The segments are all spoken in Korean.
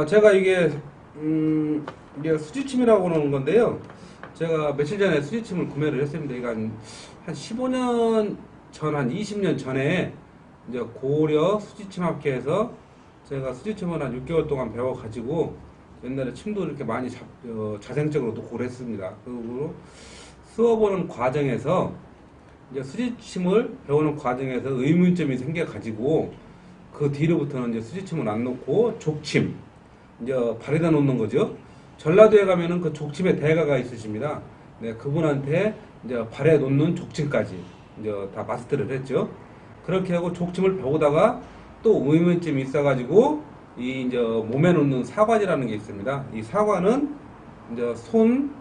제가 이게 수지침이라고 하는 건데요. 제가 며칠 전에 수지침을 구매를 했습니다. 이거 한 15년 전, 한 20년 전에 이제 고려 수지침 학회에서 제가 수지침을 한 6개월 동안 배워가지고 옛날에 침도 이렇게 많이 자생적으로 녹고를 했습니다. 그리고 수업하는 과정에서 이제 수지침을 배우는 과정에서 의문점이 생겨가지고 그 뒤로부터는 이제 수지침을 안 놓고 족침, 이제 발에다 놓는 거죠. 전라도에 가면은 그 족침의 대가가 있으십니다. 네, 그분한테 이제 발에 놓는 족침까지 이제 다 마스터를 했죠. 그렇게 하고 족침을 배우다가 또 의문점이 있어가지고 이 이제 몸에 놓는 사관이라는 게 있습니다. 이 사관은 이제 손,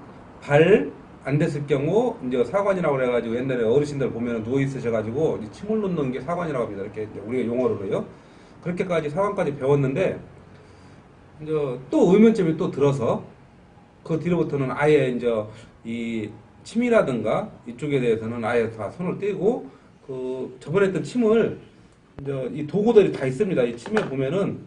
발 안 됐을 경우 이제 사관이라고 그래가지고 옛날에 어르신들 보면 누워 있으셔가지고 침을 놓는 게 사관이라고 합니다. 이렇게 우리가 용어로요. 그렇게까지 사관까지 배웠는데 이제 또 의문점이 또 들어서 그 뒤로부터는 아예 이제 이 침이라든가 이쪽에 대해서는 아예 다 손을 떼고 그 저번에 했던 침을 이제 이 도구들이 다 있습니다. 이 침에 보면은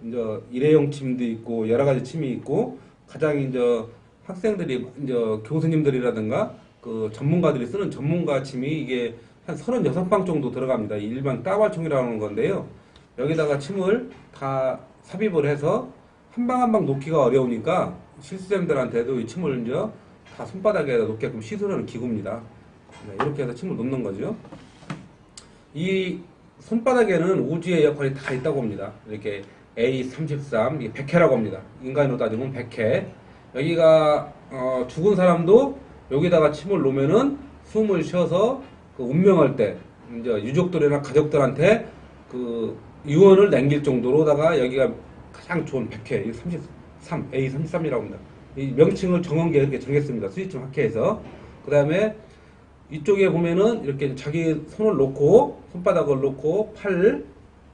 이제 일회용 침도 있고 여러 가지 침이 있고 가장 이제 학생들이 이제 교수님들이라든가 그 전문가들이 쓰는 전문가 침이 이게 한 36방 정도 들어갑니다. 일반 따발총이라는 건데요. 여기다가 침을 다 삽입을 해서 한 방 한 방 놓기가 어려우니까 실습생들한테도 이 침을 이제 다 손바닥에 놓게끔 시술하는 기구입니다. 네, 이렇게 해서 침을 놓는 거죠. 이 손바닥에는 우주의 역할이 다 있다고 합니다. 이렇게 A33, 이게 100회라고 합니다. 인간으로 따지면 100회. 여기가 죽은 사람도 여기다가 침을 놓으면은 숨을 쉬어서 그 운명할 때 이제 유족들이나 가족들한테 그 유언을 남길 정도로다가 여기가 가장 좋은 100회, 33, A33이라고 합니다. 이 명칭을 정원계 이렇게 정했습니다. 수지침 학회에서. 그 다음에 이쪽에 보면은 이렇게 자기 손을 놓고 손바닥을 놓고 팔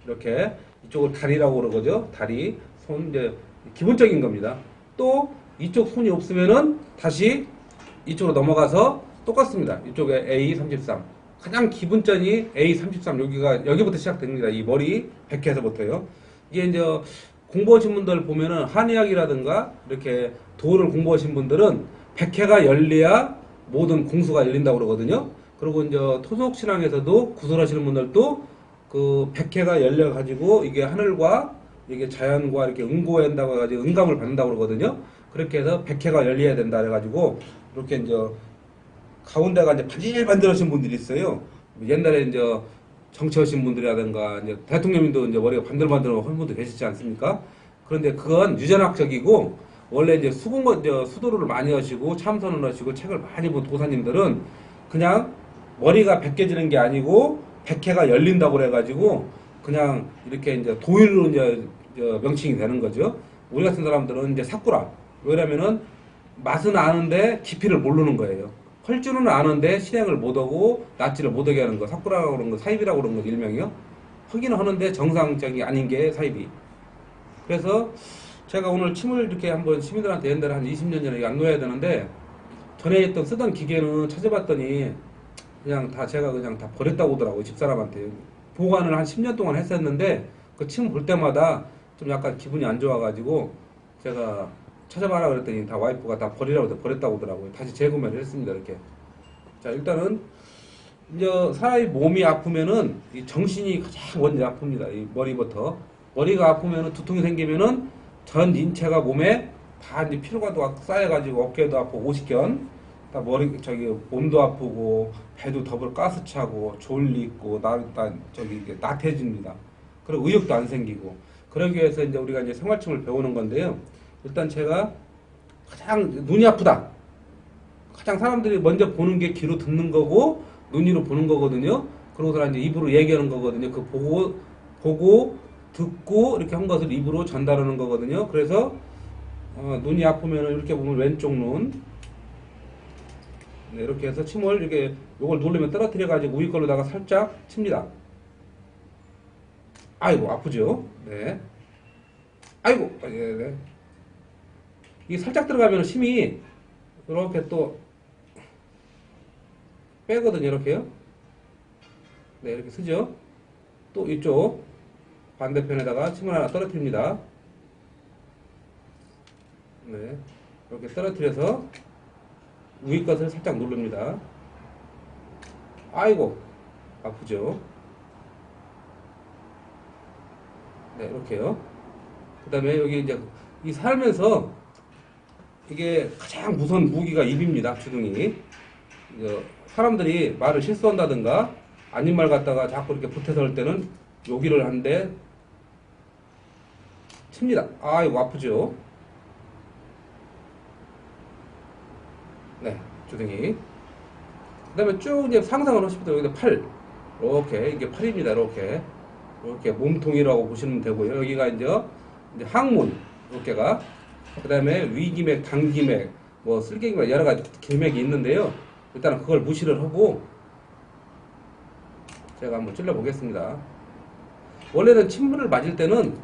이렇게 이쪽을 다리라고 그러거죠. 다리, 손 이제 기본적인 겁니다. 또 이쪽 손이 없으면은 다시 이쪽으로 넘어가서 똑같습니다. 이쪽에 A33 가장 기본전이 A33 여기부터 시작됩니다. 이 머리 100회에서부터요. 이게 이제 공부하신 분들 보면은 한의학이라든가 이렇게 도를 공부하신 분들은 100회가 열려야 모든 공수가 열린다고 그러거든요. 그리고 이제 토속신앙에서도 구설하시는 분들도 그 100회가 열려가지고 이게 하늘과 이게 자연과 이렇게 응고한다고 해가지고 응감을 받는다고 그러거든요. 그렇게 해서 100회가 열려야 된다 그래가지고 이렇게 이제 가운데가 이제 반질반질하신 분들이 있어요. 옛날에 이제 정치하신 분들이라든가 이제 대통령님도 이제 머리가 반들반들한 분들 계시지 않습니까? 그런데 그건 유전학적이고 원래 이제 수도를 많이 하시고 참선을 하시고 책을 많이 본 도사님들은 그냥 머리가 벗겨지는 게 아니고 백회가 열린다고 그래가지고 그냥 이렇게 이제 도일로 이제 명칭이 되는 거죠. 우리 같은 사람들은 이제 사쿠라. 왜냐면은 맛은 아는데 깊이를 모르는 거예요. 헐 줄은 아는데 실행을 못하고 낫지를 못하게 하는 거. 사쿠라라고 그러는 거, 사입이라고 그러는 거 일명이요. 하기는 하는데 정상적이 아닌 게 사입이. 그래서 제가 오늘 침을 이렇게 한번 시민들한테 옛날에 한 20년 전에 안 놓아야 되는데 전에 쓰던 기계는 찾아봤더니 그냥 다 제가 그냥 다 버렸다고 하더라고요. 집사람한테. 보관을 한 10년 동안 했었는데 그 침 볼 때마다 좀 약간 기분이 안 좋아가지고 제가 찾아봐라 그랬더니 다 와이프가 다 버리라고 해서 버렸다고 하더라고요. 다시 재구매를 했습니다. 이렇게. 자, 일단은 이제 사람이 몸이 아프면은 이 정신이 가장 먼저 아픕니다. 이 머리부터. 머리가 아프면은 두통이 생기면은 전 인체가 몸에 다 이제 피로가 쌓여가지고 어깨도 아프고 오십견, 다 몸도 아프고 배도 더블 가스차고 졸리고 나태해집니다. 그리고 의욕도 안 생기고 그러기 위해서 이제 우리가 이제 생활침을 배우는 건데요. 일단 제가 가장 눈이 아프다. 가장 사람들이 먼저 보는 게 귀로 듣는 거고 눈으로 보는 거거든요. 그러고서 이제 입으로 얘기하는 거거든요. 그 보고 듣고 이렇게 한 것을 입으로 전달하는 거거든요. 그래서 눈이 아프면 이렇게 보면 왼쪽 눈 네, 이렇게 해서 침을 이렇게 요걸 누르면 떨어뜨려 가지고 위에 걸로다가 살짝 칩니다. 아이고 아프죠? 네. 아이고 네, 네. 이게 살짝 들어가면 침이 이렇게 또 빼거든요. 이렇게요. 네, 이렇게 쓰죠. 또 이쪽 반대편에다가 침을 하나 떨어뜨립니다. 네. 이렇게 떨어뜨려서 위에 것을 살짝 누릅니다. 아이고, 아프죠? 네, 이렇게요. 그 다음에 여기 이제 이 살면서 이게 가장 무서운 무기가 입입니다. 주둥이. 사람들이 말을 실수한다든가 아닌 말 갖다가 자꾸 이렇게 보태서 할 때는 여기를 한 대 칩니다. 아이고, 아프죠? 네, 주둥이. 그 다음에 쭉 이제 상상을 하십니다. 여기다 팔. 이렇게, 이게 팔입니다. 이렇게. 이렇게 몸통이라고 보시면 되고요. 여기가 이제 항문. 이렇게가. 그 다음에 위기맥, 당기맥, 뭐 쓸개기맥, 여러 가지 기맥이 있는데요. 일단은 그걸 무시를 하고 제가 한번 찔러 보겠습니다. 원래는 침을 맞을 때는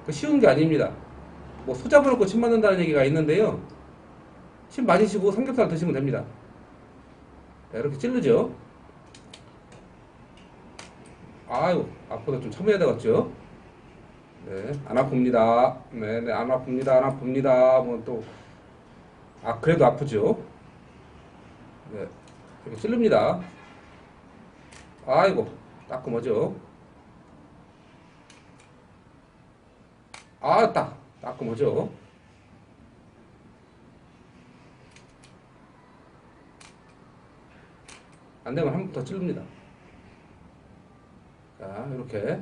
쉬운 게 아닙니다. 뭐 소잡아놓고 침 맞는다는 얘기가 있는데요. 침 맞으시고 삼겹살 드시면 됩니다. 네, 이렇게 찌르죠. 아유, 아프다. 좀 참아야 되겠죠. 네, 안 아픕니다. 네, 네, 안 아픕니다. 안 아픕니다. 뭐 또, 그래도 아프죠. 네, 이렇게 찌릅니다. 아이고, 따끔하죠. 따끔하죠. 안 되면 한 번 더 찌릅니다. 자, 이렇게.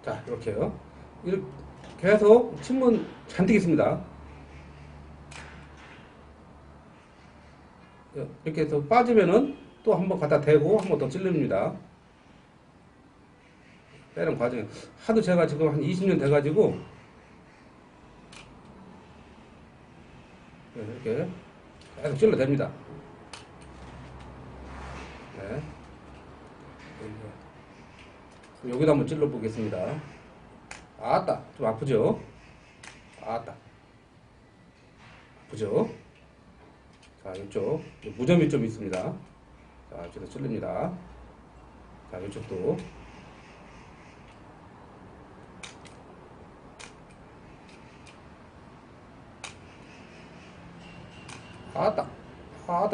자, 이렇게요. 이렇게 계속 침은 잔뜩 있습니다. 이렇게 해서 빠지면은 또 한 번 갖다 대고 한 번 더 찔릅니다. 빼는 과정에. 하도 제가 지금 한 20년 돼가지고, 이렇게 계속 찔러댑니다. 네. 여기다 한번 찔러 보겠습니다. 좀 아프죠? 아프죠? 자, 이쪽 무좀이 좀 있습니다. 자, 이쪽도 찔립니다. 자, 이쪽도.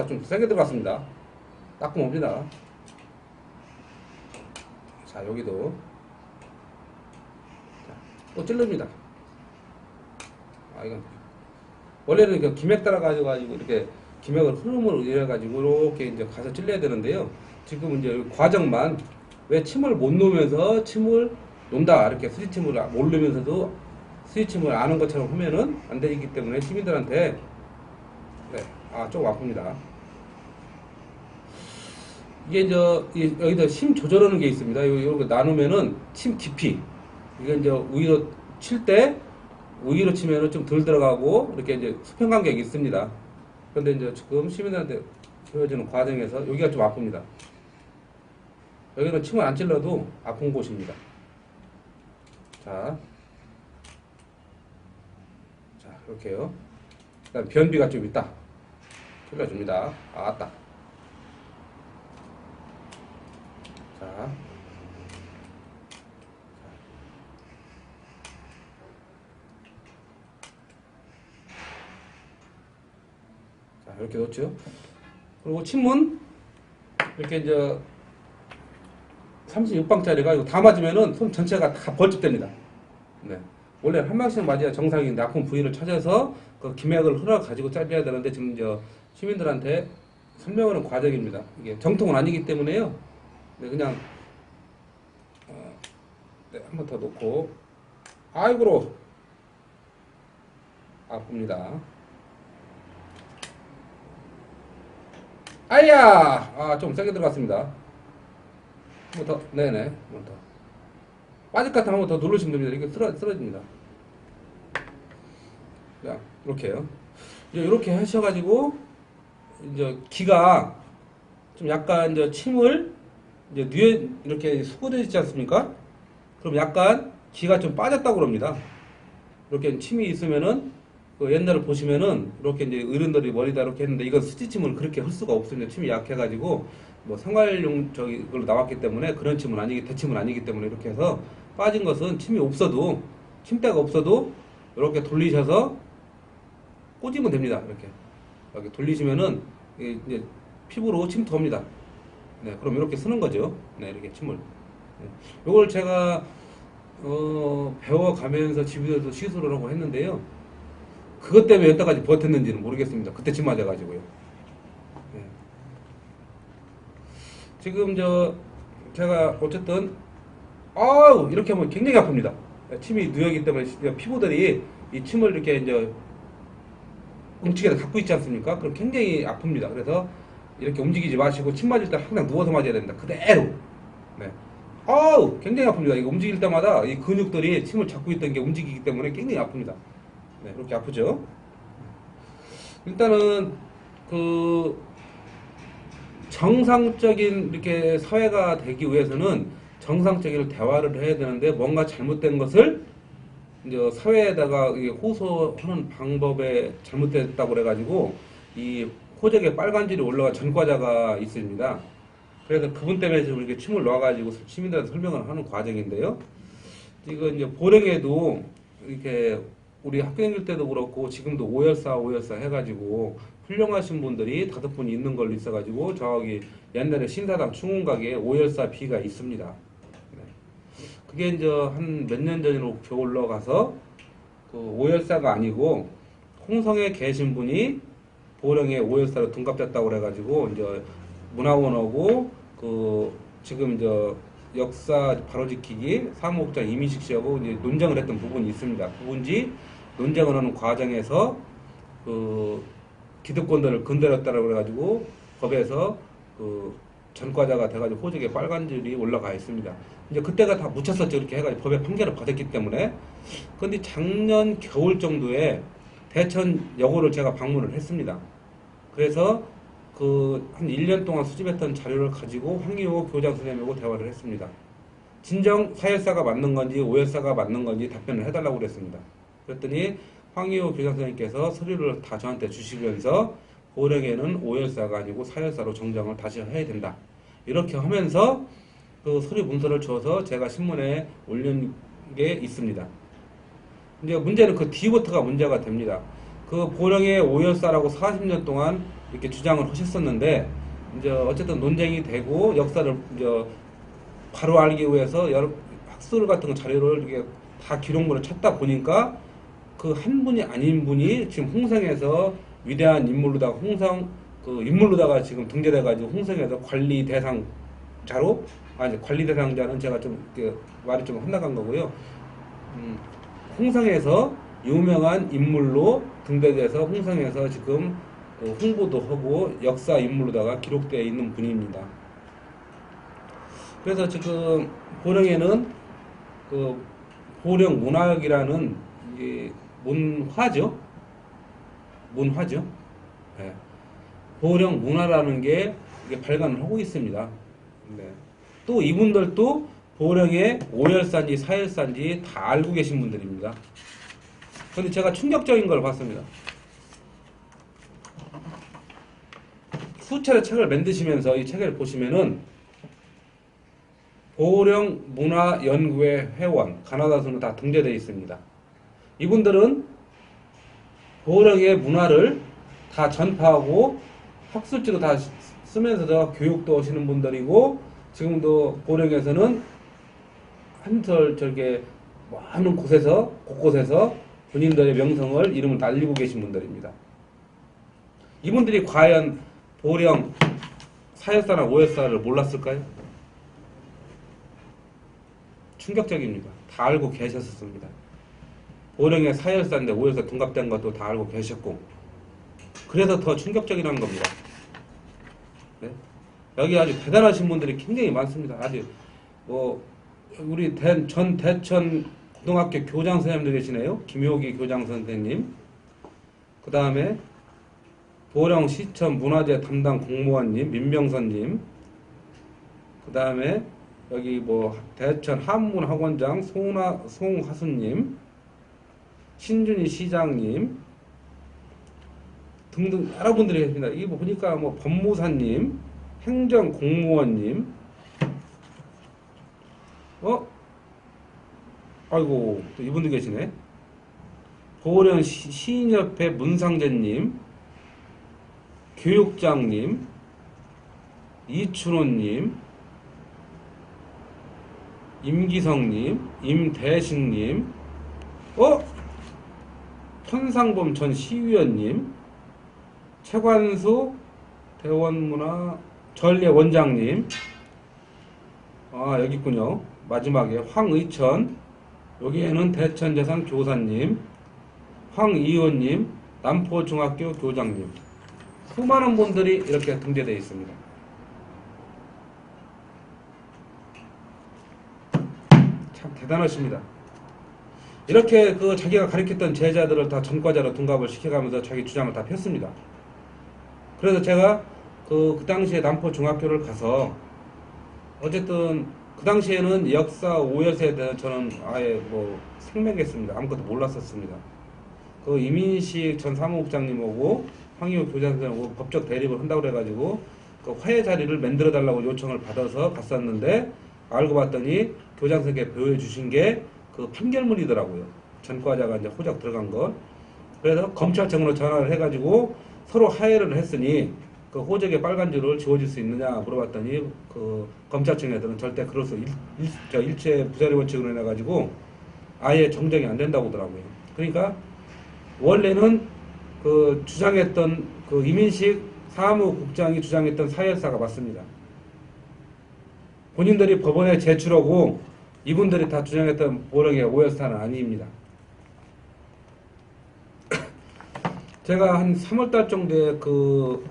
좀 세게 들어갔습니다. 따끔합니다. 자, 여기도. 자, 또 찔릅니다. 이건 원래는 그 기맥 따라가지고 이렇게 기맥을 흐름으로 이래가지고 이렇게 이제 가서 찔러야 되는데요. 지금 이제 과정만 왜 침을 못 놓으면서 침을 논다 이렇게 스지침을 모르면서도 스지침을 아는 것처럼 하면은 안 되기 때문에 시민들한테 네, 조금 아픕니다. 이게 이제 여기다 심 조절하는 게 있습니다. 이거 나누면은 침 깊이 이게 이제 우위로 칠 때 우위로 치면은 좀 덜 들어가고 이렇게 이제 수평 간격이 있습니다. 그런데 이제 지금 시민들한테 보여주는 과정에서 여기가 좀 아픕니다. 여기는 침을 안 찔러도 아픈 곳입니다. 자, 이렇게요. 그다음 변비가 좀 있다. 찔러줍니다. 자, 이렇게 놓죠. 그리고 침문 이렇게 이제 36방짜리가 이거 다 맞으면은 손 전체가 다 벌집됩니다. 네. 원래 한 방씩 맞아야 정상인데 아픈 부위를 찾아서 그 기맥을 흘러 가지고 짜줘야 되는데 지금 이제 시민들한테 설명하는 과정입니다. 이게 정통은 아니기 때문에요. 네, 그냥 네, 한 번 더 놓고 아이고로 아픕니다. 좀 세게 들어갔습니다. 한 번 더, 네네, 한 번 더. 빠질 것 같으면 한 번 더 누르시면 됩니다. 이게 쓰러집니다. 자, 이렇게요. 이제 이렇게 하셔가지고, 이제 기가 좀 약간 이제 침을 이제 뇌에 이렇게 수고되어 있지 않습니까? 그럼 약간 기가 좀 빠졌다고 그럽니다. 이렇게 침이 있으면은 그 옛날에 보시면은 이렇게 이제 어른들이 머리다 이렇게 했는데 이건 스티침을 그렇게 할 수가 없습니다. 침이 약해가지고 뭐 생활용 저기 걸로 나왔기 때문에 그런 침은 아니기 대침은 아니기 때문에 이렇게 해서 빠진 것은 침이 없어도 침대가 없어도 이렇게 돌리셔서 꽂으면 됩니다. 이렇게 돌리시면은 이제 피부로 침투합니다. 네, 그럼 이렇게 쓰는 거죠. 네, 이렇게 침을. 네. 이걸 제가 배워가면서 집에서도 시술을 하고 했는데요. 그것 때문에 여태까지 버텼는지는 모르겠습니다. 그때 침 맞아가지고요. 네. 지금 제가 어쨌든 아우 이렇게 하면 굉장히 아픕니다. 침이 누여있기 때문에 피부들이 이 침을 이렇게 이제 움직여서 갖고 있지 않습니까? 그럼 굉장히 아픕니다. 그래서 이렇게 움직이지 마시고 침 맞을 때 항상 누워서 맞아야 됩니다. 그대로. 네. 아우 굉장히 아픕니다. 이거 움직일 때마다 이 근육들이 침을 잡고 있던 게 움직이기 때문에 굉장히 아픕니다. 네, 이렇게 아프죠. 일단은 그 정상적인 이렇게 사회가 되기 위해서는 정상적인 대화를 해야 되는데 뭔가 잘못된 것을 이제 사회에다가 호소하는 방법에 잘못됐다고 그래가지고 이 호적에 빨간 줄이 올라간 전과자가 있습니다. 그래서 그분 때문에 지금 이렇게 침을 놔가지고 시민들한테 설명을 하는 과정인데요. 이거 이제 보령에도 이렇게 우리 학교 다닐 때도 그렇고 지금도 오열사 해가지고 훌륭하신 분들이 5분이 있는 걸로 있어가지고 저기 옛날에 신사당 충운각에 오열사 B가 있습니다. 네. 그게 이제 한 몇 년 전으로 겨울러 가서 그 오열사가 아니고 홍성에 계신 분이 보령에 오열사로 등갑됐다고 그래가지고 이제 문화원하고 그 지금 역사 바로지키기 사무국장 이민식 씨하고 이제 논쟁을 했던 부분이 있습니다. 그분지 논쟁을 하는 과정에서 그 기득권들을 건드렸다고 그래가지고 법에서 그 전과자가 돼가지고 호적에 빨간 줄이 올라가 있습니다. 이제 그때가 다 묻혔었죠. 이렇게 해가지고 법에 판결을 받았기 때문에. 그런데 작년 겨울 정도에 대천여고를 제가 방문을 했습니다. 그래서 그 한 1년 동안 수집했던 자료를 가지고 황희호 교장 선생님하고 대화를 했습니다. 진정 사열사가 맞는 건지 오열사가 맞는 건지 답변을 해달라고 그랬습니다. 그랬더니 황희호 교장 선생님께서 서류를 다 저한테 주시면서 보령에는 오열사가 아니고 사열사로 정정을 다시 해야 된다. 이렇게 하면서 그 서류 문서를 줘서 제가 신문에 올린 게 있습니다. 이제 문제는 그 뒤부터가 문제가 됩니다. 그 보령의 오열사라고 40년 동안 이렇게 주장을 하셨었는데 이제 어쨌든 논쟁이 되고 역사를 이제 바로 알기 위해서 여러 학술 같은 자료를 이렇게 다 기록물을 찾다 보니까 그 한 분이 아닌 분이 지금 홍성에서 위대한 인물로다가 그 인물로다가 지금 등재돼가지고 홍성에서 관리 대상자로 관리 대상자는 제가 좀 말이 좀 헛나간 거고요. 홍성에서 유명한 인물로 등재돼서 홍성에서 지금 홍보도 하고 역사 인물로다가 기록되어 있는 분입니다. 그래서 지금 보령에는 그 보령 문화역이라는 문화죠. 네. 보령 문화라는 게 발간을 하고 있습니다. 네. 또 이분들도 보령의 오열사인지 사열사인지 다 알고 계신 분들입니다. 그런데 제가 충격적인 걸 봤습니다. 수차례 책을 만드시면서 이 책을 보시면은 보령 문화연구회 회원 가나다 순으로 다 등재되어 있습니다. 이분들은 보령의 문화를 다 전파하고 학술지로 다 쓰면서 교육도 하시는 분들이고 지금도 보령에서는 한철 저게 많은 곳에서 곳곳에서 본인들의 명성을 이름을 날리고 계신 분들입니다. 이분들이 과연 보령 사열사나 오열사를 몰랐을까요? 충격적입니다. 다 알고 계셨습니다. 보령의 사열사인데 오열사 등갑된 것도 다 알고 계셨고 그래서 더 충격적이라는 겁니다. 네? 여기 아주 대단하신 분들이 굉장히 많습니다. 아주 우리 전 대천 고등학교 교장 선생님도 계시네요. 김효기 교장 선생님. 그 다음에 보령시청 문화재 담당 공무원님 민병선님. 그 다음에 여기 대천 한문학원장 송하수님, 신준희 시장님 등등 여러분들이 계십니다. 이 보니까 법무사님, 행정공무원님, 아이고, 또 이분도 계시네. 보령 시인협회 문상재님, 교육장님, 이춘호님, 임기성님, 임대식님, 현상범 전 시의원님, 최관수 대원문화 전례 원장님, 여기 있군요. 마지막에 황의천, 여기에는 대천재산 교사님, 황이원님, 남포중학교 교장님, 수많은 분들이 이렇게 등재되어 있습니다. 참 대단하십니다. 이렇게 자기가 가르쳤던 제자들을 다 전과자로 둔갑을 시켜가면서 자기 주장을 다 폈습니다. 그래서 제가 그 당시에 남포중학교를 가서 어쨌든 그 당시에는 역사 오여서에 대해서 저는 아예 생맥했습니다. 아무것도 몰랐었습니다. 그 이민식 전 사무국장님하고 황희호 교장선생하고 법적 대립을 한다고 그래가지고 그 화해 자리를 만들어 달라고 요청을 받아서 갔었는데 알고 봤더니 교장선생님께 보여주신 게 그 판결문이더라고요. 전과자가 이제 호적 들어간 거. 그래서 검찰청으로 전화를 해가지고 서로 화해를 했으니 그 호적에 빨간 줄을 지워줄 수 있느냐 물어봤더니 그 검찰청 애들은 절대 그럴 수 일체 부자리 원칙으로 해가지고 아예 정정이 안 된다고 하더라고요. 그러니까 원래는 그 주장했던 그 이민식 사무국장이 주장했던 사열사가 맞습니다. 본인들이 법원에 제출하고 이분들이 다 주장했던 보령의 오열사는 아닙니다. 제가 한 3월달 정도에 그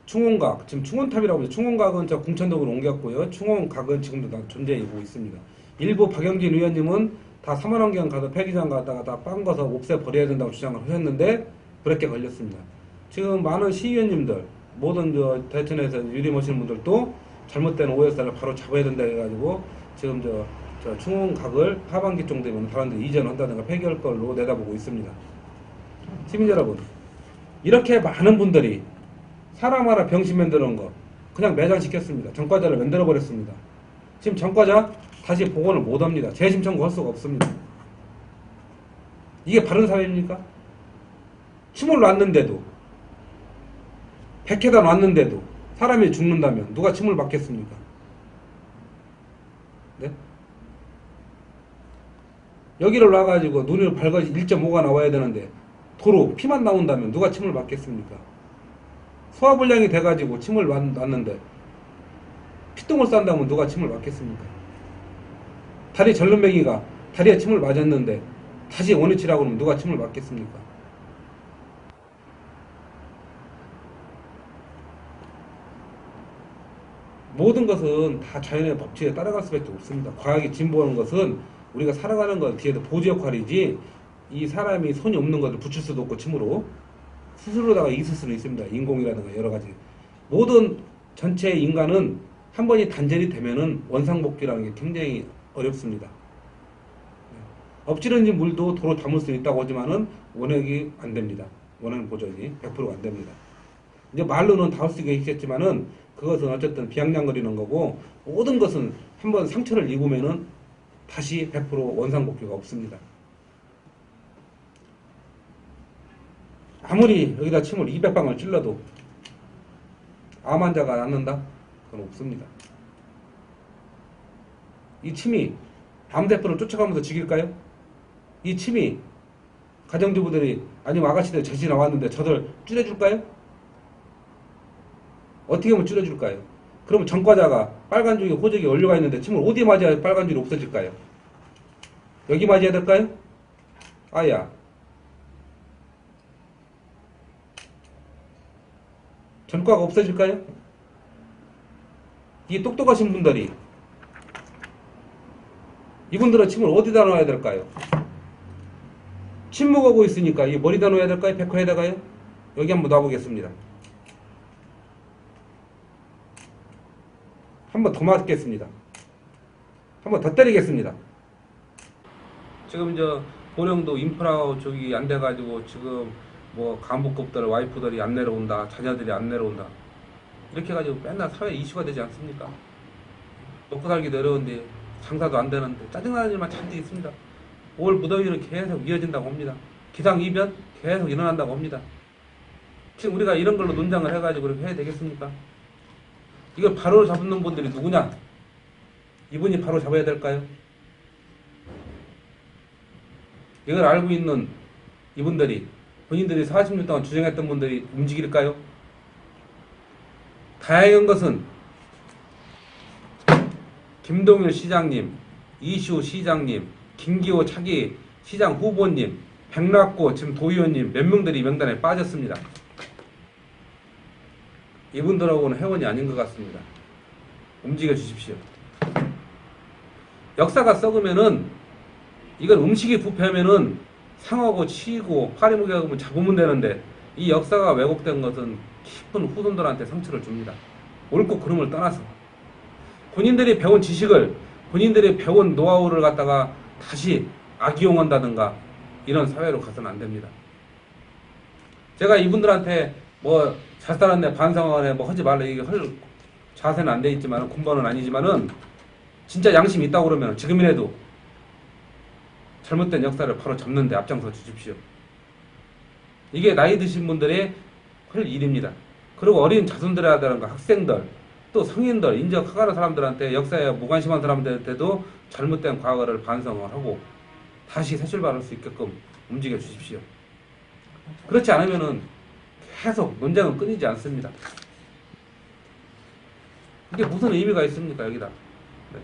충원각, 지금 충원탑이라고 하죠. 충원각은 저 궁천동으로 옮겼고요. 충원각은 지금도 다 존재하고 있습니다. 일부 박영진 의원님은 다 사만환경 가서 폐기장 가다가 다 빵거서 없애버려야 된다고 주장을 하셨는데 그렇게 걸렸습니다. 지금 많은 시의원님들, 모든 대천에서 유림하시는 분들도 잘못된 오열사를 바로 잡아야 된다 해가지고 지금 저 충원각을 하반기 정도 되면 다른 데 이전한다든가 폐기할 걸로 내다보고 있습니다. 시민 여러분, 이렇게 많은 분들이 사람 하나 병신 만들어 놓은 거 그냥 매장시켰습니다. 전과자를 만들어 버렸습니다. 지금 전과자 다시 복원을 못합니다. 재심 청구할 수가 없습니다. 이게 바른 사회입니까? 침을 놨는데도 100회다 놨는데도 사람이 죽는다면 누가 침을 맞겠습니까? 네? 여기를 놔가지고 눈을 밝아지 1.5가 나와야 되는데 도로 피만 나온다면 누가 침을 맞겠습니까? 소화불량이 돼가지고 침을 놨는데 피똥을 싼다면 누가 침을 맞겠습니까? 다리 절름뱅이가 다리에 침을 맞았는데 다시 원위치라고 그러면 누가 침을 맞겠습니까? 모든 것은 다 자연의 법칙에 따라갈 수밖에 없습니다. 과학이 진보하는 것은 우리가 살아가는 것 뒤에도 보조 역할이지 이 사람이 손이 없는 것을 붙일 수도 없고 침으로 스스로다가 있을 수는 있습니다. 인공이라든가 여러 가지. 모든 전체 인간은 한 번이 단절이 되면은 원상복귀라는 게 굉장히 어렵습니다. 엎지러진 물도 도로 담을 수 있다고 하지만은 원액이 안 됩니다. 원액 보존이 100%가 안 됩니다. 이제 말로는 다 할 수 있겠지만은 그것은 어쨌든 비아냥거리는 거고 모든 것은 한번 상처를 입으면은 다시 100% 원상복귀가 없습니다. 아무리 여기다 침을 200방울 찔러도 암 환자가 낫는다? 그건 없습니다. 이 침이 암대포를 쫓아가면서 죽일까요? 이 침이 가정주부들이 아니면 아가씨들 젖이 나왔는데 저들 줄여줄까요? 어떻게 하면 줄여줄까요? 그러면 전과자가 빨간 줄이 호적에 올려가 있는데 침을 어디 맞아야 빨간 줄이 없어질까요? 여기 맞아야 될까요? 아야. 전과가 없어질까요? 이 똑똑하신 분들이 이분들은 침을 어디다 놔야 될까요? 침묵하고 있으니까 이 머리다 놔야 될까요? 백화에다가요? 여기 한번 놔보겠습니다. 한번 더 맞겠습니다. 한번 더 때리겠습니다. 지금 보령도 인프라 저기 안 돼가지고 지금 뭐 간부급들 와이프들이 안 내려온다, 자녀들이 안 내려온다. 이렇게 해가지고 맨날 사회 이슈가 되지 않습니까? 먹고 살기도 어려운데 장사도 안 되는데 짜증나는 일만 잔뜩 있습니다. 올 무더위는 계속 이어진다고 합니다. 기상이변 계속 일어난다고 합니다. 지금 우리가 이런 걸로 논장을 해가지고 그렇게 해야 되겠습니까? 이걸 바로 잡는 분들이 누구냐? 이분이 바로 잡아야 될까요? 이걸 알고 있는 이분들이 본인들이 40년 동안 주장했던 분들이 움직일까요? 다행한 것은 김동일 시장님, 이시호 시장님, 김기호 차기 시장 후보님, 백락고 지금 도의원님 몇 명들이 명단에 빠졌습니다. 이분들하고는 회원이 아닌 것 같습니다. 움직여 주십시오. 역사가 썩으면은 이건 음식이 부패하면은 상하고 치이고 파리무게하고 잡으면 되는데 이 역사가 왜곡된 것은 깊은 후손들한테 상처를 줍니다. 옳고 그름을 떠나서 본인들이 배운 지식을 본인들이 배운 노하우를 갖다가 다시 악용한다든가 이런 사회로 가서는 안 됩니다. 제가 이분들한테 뭐 잘 살았네 반성하네 뭐 하지 말라 이게 할 자세는 안 돼 있지만 군번은 아니지만은 진짜 양심이 있다고 그러면 지금이라도 잘못된 역사를 바로 잡는데 앞장서 주십시오. 이게 나이 드신 분들의 할 일입니다. 그리고 어린 자손들이라든가 학생들 또 성인들 인적하가는 사람들한테 역사에 무관심한 사람들한테도 잘못된 과거를 반성을 하고 다시 새 출발할 수 있게끔 움직여 주십시오. 그렇지 않으면은 계속 논쟁은 끊이지 않습니다. 이게 무슨 의미가 있습니까 여기다? 네.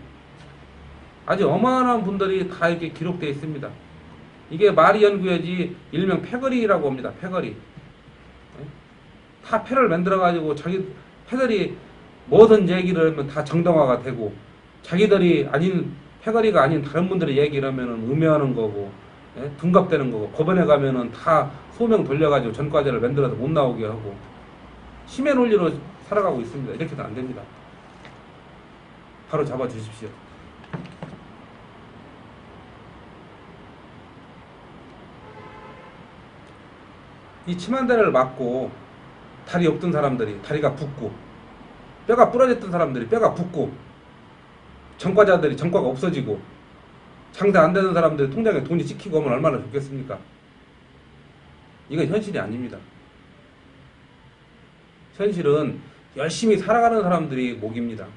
아주 어마어마한 분들이 다 이렇게 기록되어 있습니다. 이게 마리 연구회지 일명 패거리라고 합니다. 패거리. 네? 다 패를 만들어가지고 자기 패들이 뭐든 얘기를 하면 다 정당화가 되고 자기들이 아닌 패거리가 아닌 다른 분들의 얘기를 하면은 음해하는 거고 예? 둔갑되는 거고 법원에 가면은 다 소명 돌려가지고 전과자를 만들어서 못 나오게 하고 심의 논리로 살아가고 있습니다. 이렇게는 안 됩니다. 바로 잡아 주십시오. 이 침한대를 맞고 다리 없던 사람들이 다리가 붓고 뼈가 부러졌던 사람들이 뼈가 붓고 전과자들이 전과가 없어지고 장사 안 되는 사람들 통장에 돈이 찍히고 하면 얼마나 좋겠습니까? 이건 현실이 아닙니다. 현실은 열심히 살아가는 사람들이 목입니다.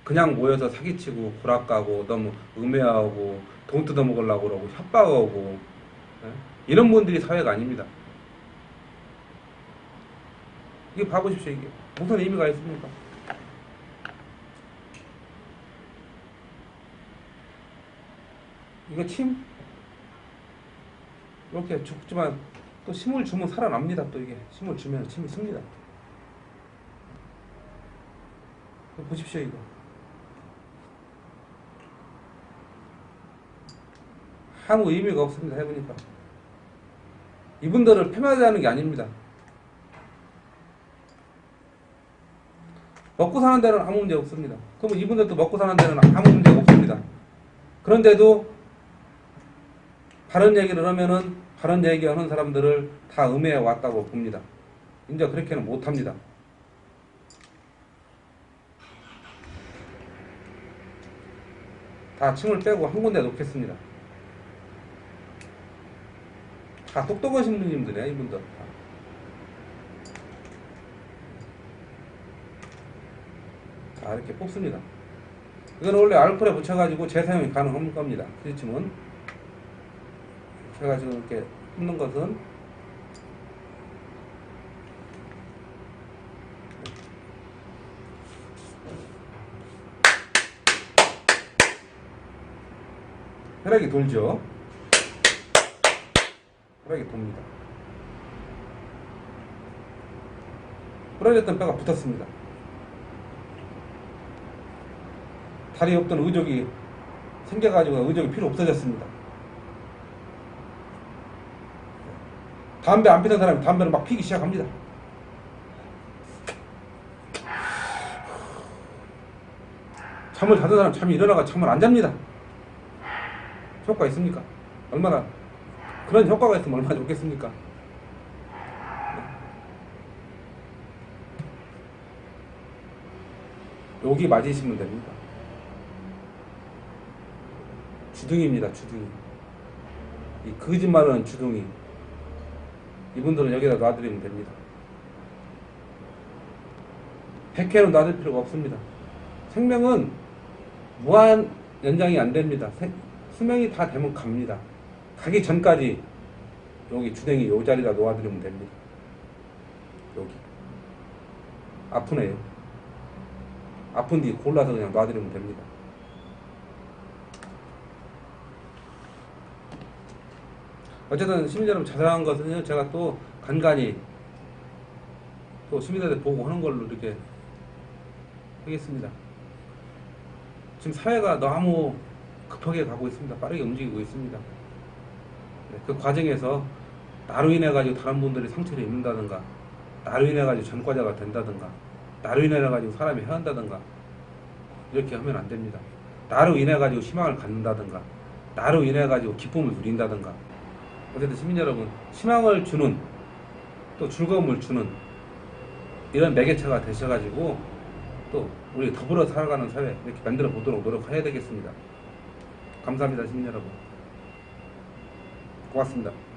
그냥 모여서 사기치고 구락가고 너무 음해하고 돈 뜯어먹으려고 그러고 협박하고 이런 분들이 사회가 아닙니다. 이게 봐보십시오. 이게 무슨 의미가 있습니까? 이거 침 이렇게 죽지만 또 힘을 주면 살아납니다. 또 이게 힘을 주면 침이 씁니다. 보십시오 이거. 아무 의미가 없습니다. 해보니까 이분들을 폄하하는 게 아닙니다. 먹고 사는 데는 아무 문제 없습니다. 그러면 이분들도 먹고 사는 데는 아무 문제가 없습니다. 그런데도 바른 얘기를 하면은 바른 얘기하는 사람들을 다 음해해 왔다고 봅니다. 이제 그렇게는 못합니다. 다 침을 빼고 한 군데 놓겠습니다. 다 똑똑하신 분님들이야 이분들. 다 이렇게 뽑습니다. 이건 원래 알코올에 묻혀가지고 재사용이 가능한 겁니다. 스위침은 제가 지금 이렇게 뽑는 것은 혈액이 돌죠. 혈액이 돕니다. 부러졌던 뼈가 붙었습니다. 다리 없던 의족이 생겨가지고 의족이 필요 없어졌습니다. 담배 안 피던 사람이 담배를 막 피기 시작합니다. 잠을 자던 사람 잠이 일어나가 잠을 안 잡니다. 효과 있습니까? 얼마나 그런 효과가 있으면 얼마나 좋겠습니까? 여기 맞으시면 됩니다. 주둥이입니다. 주둥이. 이 거짓말하는 주둥이. 이분들은 여기다 놔드리면 됩니다. 100회는 놔둘 필요가 없습니다. 생명은 무한 연장이 안 됩니다. 수명이 다 되면 갑니다. 가기 전까지 여기 주댕이 요 자리다 놓아드리면 됩니다. 여기. 아프네요. 아픈 뒤 골라서 그냥 놔드리면 됩니다. 어쨌든 시민 여러분 자세한 것은요, 제가 또 간간히 또 시민들한테 보고 하는 걸로 이렇게 하겠습니다. 지금 사회가 너무 급하게 가고 있습니다. 빠르게 움직이고 있습니다. 그 과정에서 나로 인해 가지고 다른 분들이 상처를 입는다든가, 나로 인해 가지고 전과자가 된다든가, 나로 인해 가지고 사람이 헤어진다든가, 이렇게 하면 안 됩니다. 나로 인해 가지고 희망을 갖는다든가, 나로 인해 가지고 기쁨을 누린다든가. 어쨌든 시민 여러분, 희망을 주는, 또 즐거움을 주는 이런 매개체가 되셔가지고 또 우리 더불어 살아가는 사회 이렇게 만들어 보도록 노력해야 되겠습니다. 감사합니다, 시민 여러분. 고맙습니다.